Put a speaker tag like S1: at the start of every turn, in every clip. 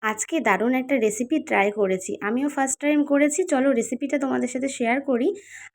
S1: আজকে দারুণ একটা রেসিপি ট্রাই করেছি। আমিও ফার্স্ট টাইম করেছি। চলো রেসিপিটা তোমাদের সাথে শেয়ার করি।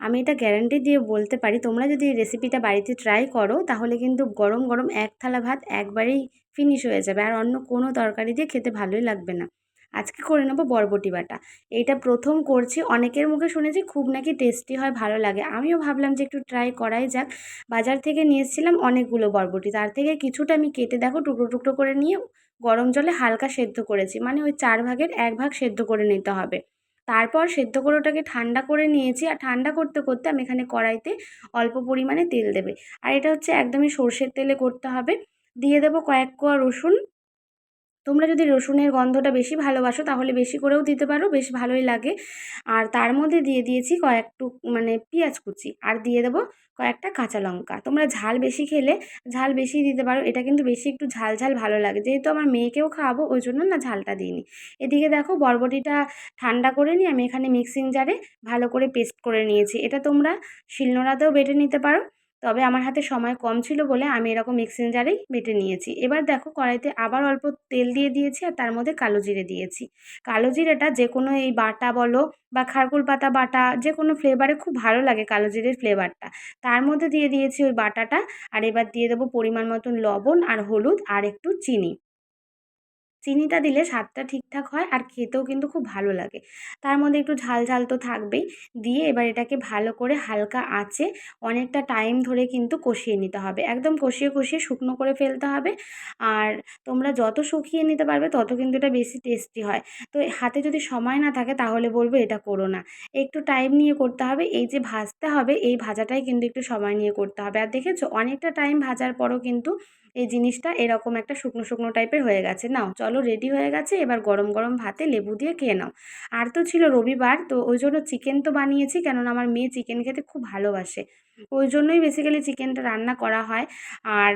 S1: আমি এটা গ্যারান্টি দিয়ে বলতে পারি, তোমরা যদি এই রেসিপিটা বাড়িতে ট্রাই করো তাহলে কিন্তু গরম গরম এক থালা ভাত একবারেই ফিনিশ হয়ে যাবে, আর অন্য কোনো তরকারি দিয়ে খেতে ভালোই লাগবে না। আজকে করে নেবো বরবটি বাটা। এইটা প্রথম করছি, অনেকের মুখে শুনেছি খুব নাকি টেস্টি হয়, ভালো লাগে। আমিও ভাবলাম যে একটু ট্রাই করাই যাক। বাজার থেকে নিয়ে এসেছিলাম অনেকগুলো বরবটি, তার থেকে কিছুটা আমি কেটে দেখো টুকরো টুকরো করে নিয়ে গরম জলে হালকা সেদ্ধ করেছি, মানে ওই 4 ভাগের 1 ভাগ সেদ্ধ করে নিতে হবে। তারপর সেদ্ধ করে ওটাকে ঠান্ডা করে নিয়েছি, আর ঠান্ডা করতে করতে আমি এখানে কড়াইতে অল্প পরিমাণে তেল দেবে, আর এটা হচ্ছে একদমই সর্ষের তেলে করতে হবে। দিয়ে দেবো কয়েক কোয়া রসুন। তোমরা যদি রসুনের গন্ধটা বেশি ভালোবাসো তাহলে বেশি করেও দিতে পারো, বেশ ভালোই লাগে। আর তার মধ্যে দিয়ে দিয়েছি মানে পেঁয়াজ কুচি, আর দিয়ে দেবো কয়েকটা কাঁচা লঙ্কা। তোমরা ঝাল বেশি খেলে ঝাল বেশি দিতে পারো, এটা কিন্তু বেশি একটু ঝাল ঝাল ভালো লাগে, যেহেতু আমার মেয়েকেও খাওয়াবো ওই জন্য না ঝালটা দিইনি। এদিকে দেখো বরবটিটা ঠান্ডা করে নিয়ে আমি এখানে মিক্সিং জারে ভালো করে পেস্ট করে নিয়েছি। এটা তোমরা শিলনোড়াতেও বেটে নিতে পারো, তবে আমার হাতে সময় কম ছিল বলে আমি এরকম মিক্সিং জারেই বেটে নিয়েছি। এবার দেখো কড়াইতে আবার অল্প তেল দিয়ে দিয়েছি, আর তার মধ্যে কালো জিরে দিয়েছি। কালো জিরেটা যে কোনো এই বাটা বলো বা খারকুল পাতা বাটা, যে কোনো ফ্লেভারে খুব ভালো লাগে কালো জিরের ফ্লেভারটা। তার মধ্যে দিয়ে দিয়েছি ওই বাটাটা, আর এবার দিয়ে দেবো পরিমাণ মতন লবণ আর হলুদ আর একটু চিনি। চিনিটা দিলে স্বাদটা ঠিকঠাক হয়, আর খেতেও কিন্তু খুব ভালো লাগে। তার মধ্যে একটু ঝাল ঝাল তো থাকবেই। দিয়ে এবার এটাকে ভালো করে হালকা আঁচে অনেকটা টাইম ধরে কিন্তু কষিয়ে নিতে হবে, একদম কষিয়ে কষিয়ে শুকনো করে ফেলতে হবে। আর তোমরা যত শুকিয়ে নিতে পারবে তত কিন্তু এটা বেশি টেস্টি হয়। তো হাতে যদি সময় না থাকে তাহলে বলবো এটা করো না, একটু টাইম নিয়ে করতে হবে। এই যে ভাজতে হবে, এই ভাজাটাই কিন্তু একটু সময় নিয়ে করতে হবে। আর দেখেছো অনেকটা টাইম ভাজার পরও কিন্তু এই জিনিসটা এরকম একটা শুকনো শুকনো টাইপের হয়ে গেছে। নাও চলো রেডি হয়ে গেছে, এবার গরম গরম ভাতে লেবু দিয়ে খেয়ে নাও। আর তো ছিল রবিবার, তো ওই জন্য চিকেন তো বানিয়েছি, কেননা আমার মেয়ে চিকেন খেতে খুব ভালোবাসে, ওই জন্যই বেসিক্যালি চিকেনটা রান্না করা হয়। আর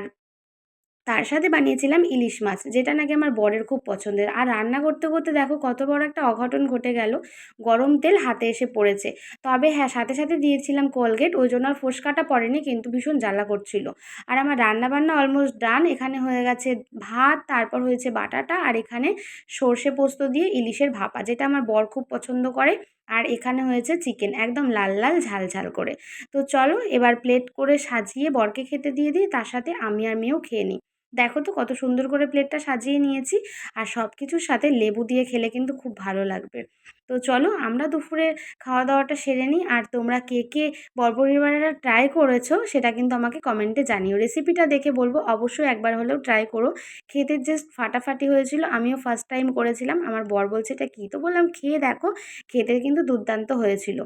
S1: তার সাথে বানিয়েছিলাম ইলিশ মাছ, যেটা নাকি আমার বরের খুব পছন্দের। আর রান্না করতে করতে দেখো কত বড় একটা অঘটন ঘটে গেল, গরম তেল হাতে এসে পড়েছে। তবে হ্যাঁ, সাথে সাথে দিয়েছিলাম কোলগেট, ওই জন্য আর ফোস্কাটা পড়েনি, কিন্তু ভীষণ জ্বালা করছিল। আর আমার রান্নাবান্না অলমোস্ট ডান। এখানে হয়ে গেছে ভাত, তারপর হয়েছে বাটাটা, আর এখানে সর্ষে পোস্ত দিয়ে ইলিশের ভাপা, যেটা আমার বর খুব পছন্দ করে। আর এখানে হয়েছে চিকেন, একদম লাল লাল ঝাল ঝাল করে। তো চলো এবার প্লেট করে সাজিয়ে বরকে খেতে দিয়ে দিই, তার সাথে আমি আর মেয়েও খেয়ে নিই। দেখো তো কত সুন্দর করে প্লেটটা সাজিয়ে নিয়েছি, আর সব কিছুর সাথে লেবু দিয়ে খেলে কিন্তু খুব ভালো লাগবে। তো চলো আমরা দুপুরে খাওয়া দাওয়াটা সেরে নিই। আর তোমরা কে কে বরবটির বাটাটা ট্রাই করেছো সেটা কিন্তু আমাকে কমেন্টে জানিও। রেসিপিটা দেখে বলবো অবশ্যই একবার হলেও ট্রাই করো। খেতে জাস্ট ফাটাফাটি হয়েছিল। আমিও ফার্স্ট টাইম করেছিলাম, আমার বর বলছে এটা কী, তো বললাম খেয়ে দেখো। খেতে কিন্তু দুর্দান্ত হয়েছিল।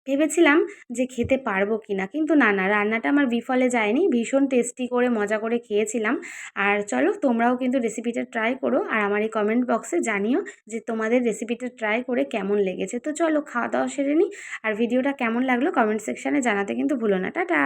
S1: ভেবেছিলাম যে খেতে পারবো কিনা, কিন্তু না না, রান্নাটা আমার বিফলে যায়নি, ভীষণ টেস্টি করে মজা করে খেয়েছিলাম। আর চলো তোমরাও কিন্তু রেসিপিটা ট্রাই করো, আর আমার এই কমেন্ট বক্সে জানিও যে তোমাদের রেসিপিটা ট্রাই করে কেমন লেগেছে। তো চলো খাওয়া দাওয়া সেরে নিই, আর ভিডিওটা কেমন লাগলো কমেন্ট সেকশানে জানাতে কিন্তু ভুলো না। টাটা।